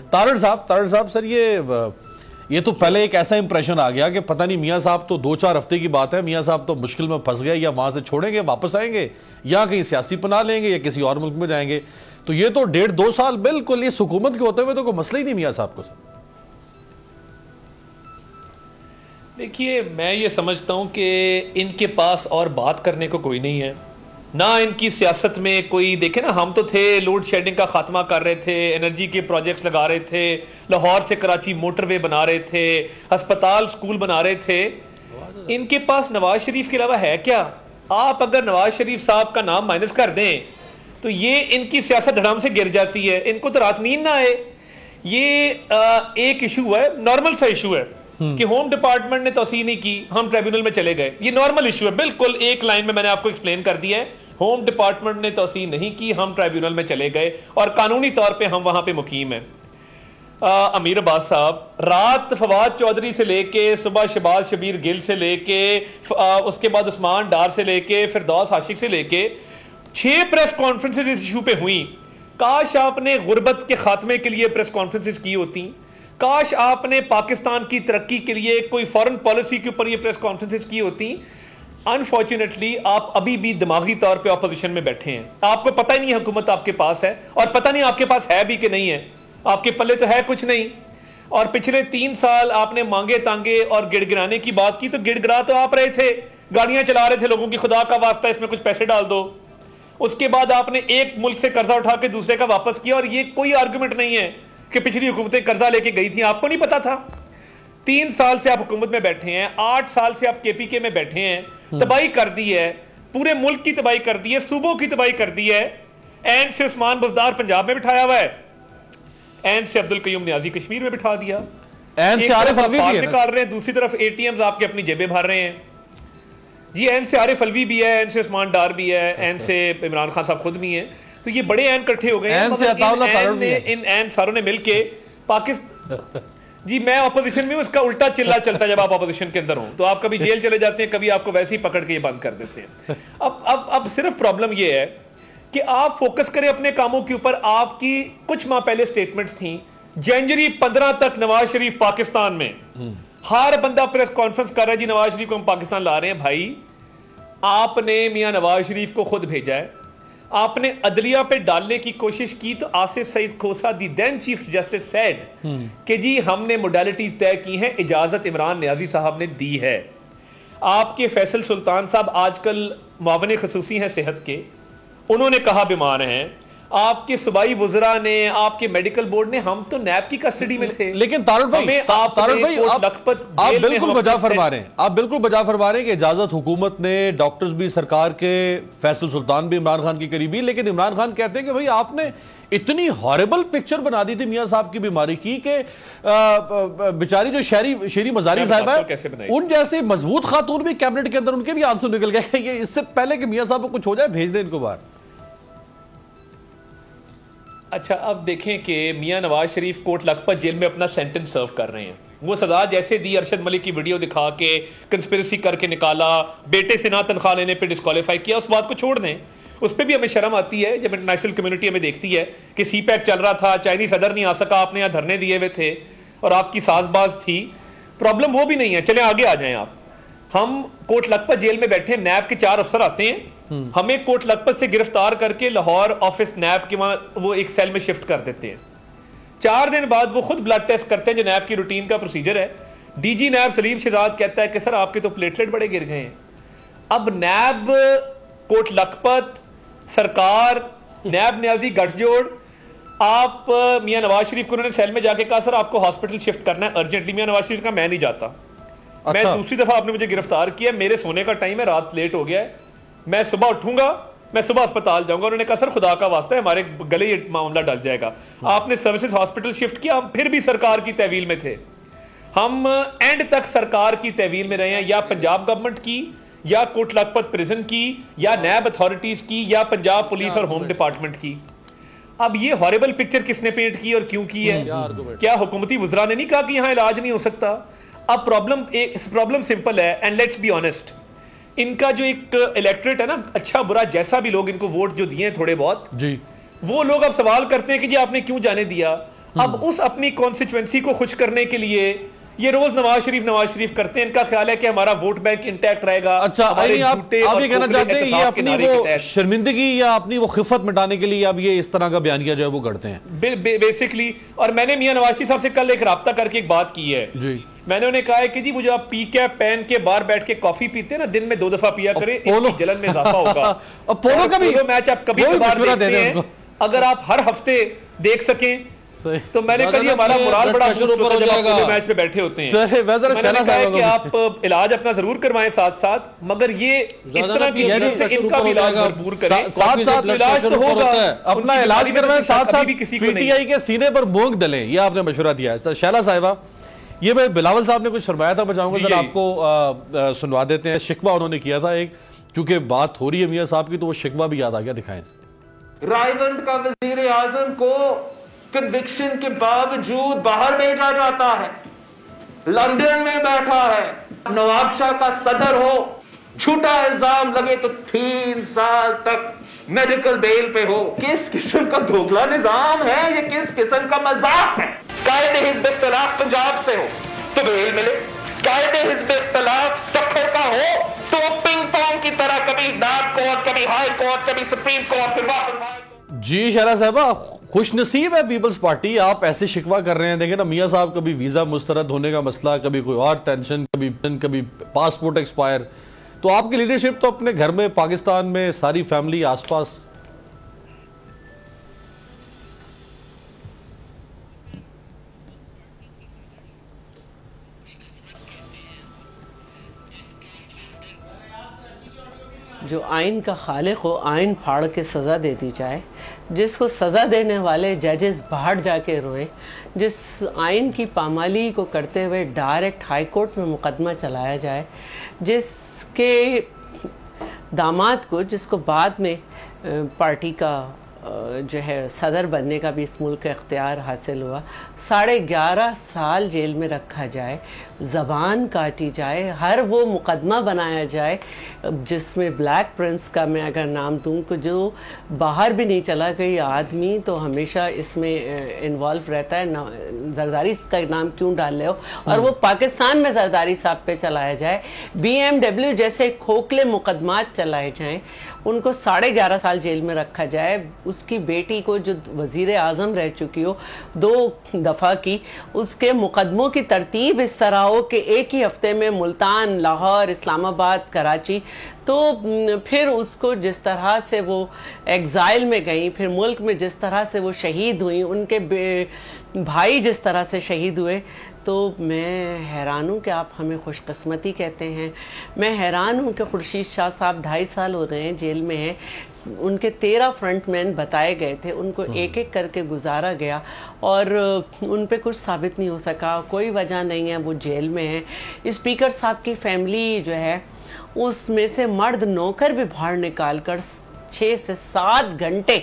تارڑ صاحب سر یہ تو پہلے ایک ایسا امپریشن آ گیا کہ پتہ نہیں میاں صاحب تو 2-4 ہفتے کی بات ہے، میاں صاحب تو مشکل میں پھنس گئے، یا وہاں سے چھوڑیں گے واپس آئیں گے یا کہیں سیاسی پناہ لیں گے یا کسی اور ملک میں جائیں گے. تو یہ تو 1.5-2 سال بالکل اس حکومت کے ہوتے ہوئے تو کوئی مسئلہ ہی نہیں میاں صاحب کو. دیکھیے میں یہ سمجھتا ہوں کہ ان کے پاس اور بات کرنے کو کوئی نہیں ہے، نہ ان کی سیاست میں کوئی. دیکھیں نا، ہم تو تھے لوڈ شیڈنگ کا خاتمہ کر رہے تھے، انرجی کے پروجیکٹس لگا رہے تھے، لاہور سے کراچی موٹر وے بنا رہے تھے، ہسپتال سکول بنا رہے تھے. ان کے پاس نواز شریف کے علاوہ ہے کیا؟ آپ اگر نواز شریف صاحب کا نام مائنس کر دیں تو یہ ان کی سیاست دھڑام سے گر جاتی ہے. ان کو تو رات نیند نہ آئے. یہ ایک ایشو ہے، نارمل سا ایشو ہے کہ ہوم ڈپارٹمنٹ نے توسیع نہیں کی، ہم ٹریبیونل میں چلے گئے. یہ نارمل ایشو ہے، بالکل ایک لائن میں نے آپ کو ایکسپلین کر دیا ہے. ہوم ڈپارٹمنٹ نے توسیع نہیں کی، ہم ٹریبیونل میں چلے گئے اور قانونی طور پہ ہم وہاں پہ مقیم ہیں. امیر عباس صاحب رات فواد چودھری سے لے کے صبح شہباز شبیر گل سے لے کے اس کے بعد عثمان ڈار سے لے کے فردوس عاشق سے لے کے 6 پریس کانفرنسز اس ایشو پہ ہوئیں. کاش آپ نے غربت کے خاتمے کے لیے پریس کانفرنسز کی ہوتی، کاش آپ نے پاکستان کی ترقی کے لیے کوئی فورن پالیسی کے اوپر یہ پریس کانفرنسز کی ہوتی. انفارچونیٹلی آپ ابھی بھی دماغی طور پہ اپوزیشن میں بیٹھے ہیں. آپ کو پتہ ہی نہیں حکومت آپ کے پاس ہے، اور پتہ نہیں آپ کے پاس ہے بھی کہ نہیں ہے. آپ کے پلے تو ہے کچھ نہیں. اور پچھلے 3 سال آپ نے مانگے تانگے اور گڑ گرانے کی بات کی، تو گڑ گرا تو آپ رہے تھے، گاڑیاں چلا رہے تھے لوگوں کی، خدا کا واسطہ اس میں کچھ پیسے ڈال دو. اس کے بعد آپ نے ایک ملک سے قرضہ اٹھا کے دوسرے کا واپس کیا، اور یہ کوئی آرگومنٹ نہیں ہے کہ پچھلی حکومتیں قرضہ لے کے گئی تھیں. آپ کو نہیں پتا تھا؟ 3 سال سے آپ حکومت میں بیٹھے ہیں، 8 سال سے آپ کے پی کے میں بیٹھے ہیں. تباہی کر دی ہے، پورے ملک کی تباہی کر دی ہے، صوبوں کی تباہی کر دی ہے. اینڈ سے عثمان بزدار پنجاب میں بٹھایا ہوا ہے، اینڈ سے عبدالقیوم نیازی کشمیر میں بٹھا دیا. اینڈ سے عارف الوی بھی نکال رہے ہیں، دوسری طرف اے ٹی ایمز آپ کے اپنی جیبیں بھر رہے ہیں. جی اینڈ سے عارف الوی بھی ہے، اینڈ سے عثمان ڈار بھی ہے، اینڈ سے عمران خان صاحب خود بھی ہیں. تو یہ بڑے اینڈ کٹھے ہو گئے ہیں. ان اینڈ ساروں نے مل کے پاکستان. جی میں اپوزیشن میں ہوں، اس کا الٹا چلا چلتا ہے. جب آپ اپوزیشن کے اندر ہوں تو آپ کبھی جیل چلے جاتے ہیں، کبھی آپ کو ویسے ہی پکڑ کے یہ بند کر دیتے ہیں. اب صرف پرابلم یہ ہے کہ آپ فوکس کریں اپنے کاموں کے اوپر. آپ کی کچھ ماہ پہلے سٹیٹمنٹس تھیں، جنوری 15 تک نواز شریف پاکستان میں. ہر بندہ پریس کانفرنس کر رہا ہے جی نواز شریف کو ہم پاکستان لا رہے ہیں. بھائی آپ نے میاں نواز شریف کو خود بھیجا ہے، آپ نے عدلیہ پہ ڈالنے کی کوشش کی، تو آصف سعید کھوسہ دی دین چیف جسٹس سیڈ کہ جی ہم نے موڈیلٹیز طے کی ہیں، اجازت عمران نیازی صاحب نے دی ہے. آپ کے فیصل سلطان صاحب آج کل معاون خصوصی ہیں صحت کے، انہوں نے کہا بیمار ہیں. آپ کے صوبائی وزراء نے، آپ کے میڈیکل بورڈ نے، ہم تو نیب کی کسٹڈی میں تھے. لیکن تارڑ بھائی آپ بالکل بجا فرما رہے ہیں، آپ بالکل بجا فرما رہے ہیں کہ اجازت حکومت نے، ڈاکٹرز بھی سرکار کے، فیصل سلطان بھی عمران خان کی قریبی. لیکن عمران خان کہتے ہیں کہ بھائی آپ نے اتنی ہاربل پکچر بنا دی تھی میاں صاحب کی بیماری کی کہ بیچاری جو شیری مزاری صاحب ہے، ان جیسے مضبوط خاتون بھی کیبنٹ کے اندر ان کے بھی آنسو نکل گئے. یہ اس سے پہلے کہ میاں صاحب کو کچھ ہو جائے بھیج دیں ان کو باہر. اچھا اب دیکھیں کہ میاں نواز شریف کوٹ لکھپت جیل میں اپنا سینٹنس سرو کر رہے ہیں. وہ سزا جیسے دی، ارشد ملک کی ویڈیو دکھا کے کنسپیرسی کر کے نکالا، بیٹے سے نہ تنخواہ لینے پہ ڈسکوالیفائی کیا، اس بات کو چھوڑ دیں. اس پہ بھی ہمیں شرم آتی ہے جب انٹرنیشنل کمیونٹی ہمیں دیکھتی ہے کہ سی پیک چل رہا تھا، چائنیز صدر نہیں آ سکا، آپ نے یہاں دھرنے دیے ہوئے تھے اور آپ کی ساز باز تھی. پرابلم وہ بھی نہیں ہے. چلیں آگے آ جائیں آپ. ہم کوٹ لکھپت جیل میں بیٹھے، نیب کے 4 افسر آتے ہیں، ہمیں کوٹ لکھپت سے گرفتار کر کے لاہور آفس نیب کے وہاں وہ ایک سیل میں شفٹ کر دیتے ہیں. 4 دن بعد وہ خود بلڈ ٹیسٹ کرتے ہیں جو نیب کی روٹین کا پروسیجر ہے. ڈی جی نیب سلیم شہزاد کہتا ہے کہ سر آپ کے تو پلیٹلیٹ بڑے گر گئے ہیں. اب نیب کوٹ لکھپت، سرکار، نیب نیازی گٹھ جوڑ، آپ میاں نواز شریف کو انہوں نے سیل میں جا کے کہا سر آپ کو ہاسپٹل شفٹ کرنا ہے ارجنٹلی. میاں نواز شریف کا میں نہیں جاتا، میں دوسری دفعہ آپ نے مجھے گرفتار کیا، میرے سونے کا ٹائم ہے، رات لیٹ ہو گیا ہے، میں صبح اٹھوں گا، میں صبح اسپتال جاؤں گا. انہوں نے کہا سر خدا کا واسطہ ہے، ہمارے گلے یہ معاملہ ڈل جائے گا. آپ نے سروسز ہاسپٹل شفٹ کیا. ہم پھر بھی سرکار کی تحویل میں تھے، ہم اینڈ تک سرکار کی تحویل میں رہے ہیں، یا پنجاب گورنمنٹ کی، یا کوٹ لکھپت پریزن کی، یا نیب اتھارٹیز کی، یا پنجاب پولیس اور ہوم ڈپارٹمنٹ کی. اب یہ ہاربل پکچر کس نے پینٹ کی اور کیوں کی ہے؟ کیا حکومتی وزراء نے نہیں کہا کہ یہاں علاج نہیں ہو سکتا؟ اب پرابلم سمپل ہے، اینڈ لیٹس بی آنیسٹ. ان کا جو ایک الیکٹریٹ ہے نا، اچھا برا جیسا بھی لوگ ان کو ووٹ جو دیے ہیں تھوڑے بہت، جی وہ لوگ اب سوال کرتے ہیں کہ جی آپ نے کیوں جانے دیا. اب اس اپنی کانسٹیچوئنسی کو خوش کرنے کے لیے یہ روز نواز شریف کرتے ہیں. ان کا خیال ہے کہ ہمارا ووٹ بینک انٹیکٹ رہے گا. اچھا آپ یہ کہنا چاہتے ہیں یہ اپنی وہ شرمندگی یا اپنی وہ خفت مٹانے کے لیے اب یہ اس طرح کا بیانیہ جو ہے وہ کرتے ہیں بیسکلی. اور میں نے میاں نواز شریف صاحب سے کل ایک رابطہ کر کے ایک بات کی ہے. میں نے انہیں کہا ہے کہ جی مجھے آپ پی کیپ پہن کے باہر بیٹھ کے کافی پیتے ہیں نا, دن میں 2 دفعہ پیا کریں, اس کی جلن میں اضافہ ہوگا. پولو میچ آپ کبھی کبھار دیکھتے ہیں, اگر آپ ہر ہفتے دیکھ سکیں تو میں نے کہا یہ ہمارا مورال بڑا بوسٹ ہوتا ہے جب آپ پولو میچ پہ بیٹھے ہوتے ہیں. میں نے کہا ہے کہ آپ علاج اپنا ضرور کروائیں ساتھ ساتھ, مگر یہ اس طرح کی ان کا بھی علاج بھرپور کریں. ساتھ ساتھ علاج تو ہوگا, اپنا علاج کروائیں ساتھ ساتھ پی ٹی آئی کے سینے پر مونگ ڈلیں, یہ آپ نے مشورہ دیا ہے. شیلا صاحبہ یہ میں بلاول صاحب نے کچھ فرمایا تھا, میں چاہوں گا ذرا آپ کو سنوا دیتے ہیں. شکوہ انہوں نے کیا تھا ایک, کیونکہ بات ہو رہی ہے میاں صاحب کی تو وہ شکوہ بھی یاد آ گیا, دکھائیں. رائیونڈ کا وزیر اعظم کو کنوکشن کے باوجود باہر بھیجا جاتا ہے, لندن میں بیٹھا ہے. نواب شاہ کا صدر ہو, جھوٹا الزام لگے تو 3 سال تک میڈیکل بیل پہ ہو. کس قسم کا دھوکھلا نظام ہے یہ, کس قسم کا مذاق ہے. قائد حزب اختلاف پنجاب سے ہو تو بیل ملے, قائد حزب اختلاف سفر کا ہو تو پنگ پونگ کی طرح کبھی ڈارک کورٹ, کبھی ہائی کورٹ, کبھی سپریم کورٹ, پھر واپس. جی شیلا صاحبہ خوش نصیب ہے پیپلز پارٹی, آپ ایسے شکوہ کر رہے ہیں. دیکھیں نا میاں صاحب کبھی ویزا مسترد ہونے کا مسئلہ, کبھی کوئی اور ٹینشن, کبھی پاسپورٹ ایکسپائر, تو آپ کی لیڈرشپ تو اپنے گھر میں پاکستان میں ساری فیملی آس پاس. جو آئین کا خالق ہو آئین پھاڑ کے سزا دیتی جائے, جس کو سزا دینے والے ججز باہر جا کے روئے, جس آئین کی پامالی کو کرتے ہوئے ڈائریکٹ ہائی کورٹ میں مقدمہ چلایا جائے, جس کے داماد کو, جس کو بعد میں پارٹی کا جو ہے صدر بننے کا بھی اس ملک کا اختیار حاصل ہوا, 11.5 سال جیل میں رکھا جائے, زبان کاٹی جائے, ہر وہ مقدمہ بنایا جائے جس میں بلیک پرنس کا میں اگر نام دوں کہ جو باہر بھی نہیں چلا گئی آدمی تو ہمیشہ اس میں انوالو رہتا ہے. زرداری کا نام کیوں ڈال لے ہو, اور وہ پاکستان میں زرداری صاحب پہ چلایا جائے. BMW جیسے کھوکھلے مقدمات چلائے جائیں, ان کو 11.5 سال جیل میں رکھا جائے. اس کی بیٹی کو جو وزیر اعظم رہ چکی ہو 2 دفعہ کی, اس کے مقدموں کی ترتیب اس طرح ہو کہ ایک ہی ہفتے میں ملتان, لاہور, اسلام آباد, کراچی, تو پھر اس کو جس طرح سے وہ ایگزائل میں گئیں, پھر ملک میں جس طرح سے وہ شہید ہوئیں, ان کے بھائی جس طرح سے شہید ہوئے, تو میں حیران ہوں کہ آپ ہمیں خوش قسمتی کہتے ہیں. میں حیران ہوں کہ خورشید شاہ صاحب 2.5 سال ہو رہے ہیں جیل میں ہیں. ان کے 13 فرنٹ مین بتائے گئے تھے, ان کو ایک ایک کر کے گزارا گیا اور ان پہ کچھ ثابت نہیں ہو سکا, کوئی وجہ نہیں ہے, وہ جیل میں ہیں. اسپیکر صاحب کی فیملی جو ہے اس میں سے مرد نوکر بھی باہر نکال کر 6 سے 7 گھنٹے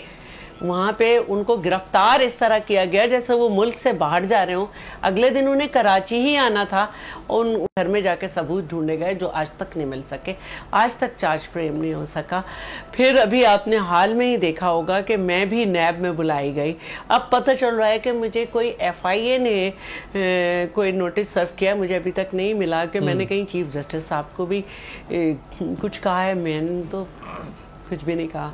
وہاں پہ ان کو گرفتار اس طرح کیا گیا جیسے وہ ملک سے باہر جا رہے ہوں. اگلے دن انہیں کراچی ہی آنا تھا, ان گھر میں جا کے ثبوت ڈھونڈے گئے جو آج تک نہیں مل سکے, آج تک چارج فریم نہیں ہو سکا. پھر ابھی آپ نے حال میں ہی دیکھا ہوگا کہ میں بھی نیب میں بلائی گئی. اب پتہ چل رہا ہے کہ مجھے کوئی FIA نے کوئی نوٹس سرو کیا, مجھے ابھی تک نہیں ملا کہ میں نے کہیں چیف جسٹس صاحب کو بھی کچھ کہا ہے. میں نے تو کچھ بھی نہیں کہا.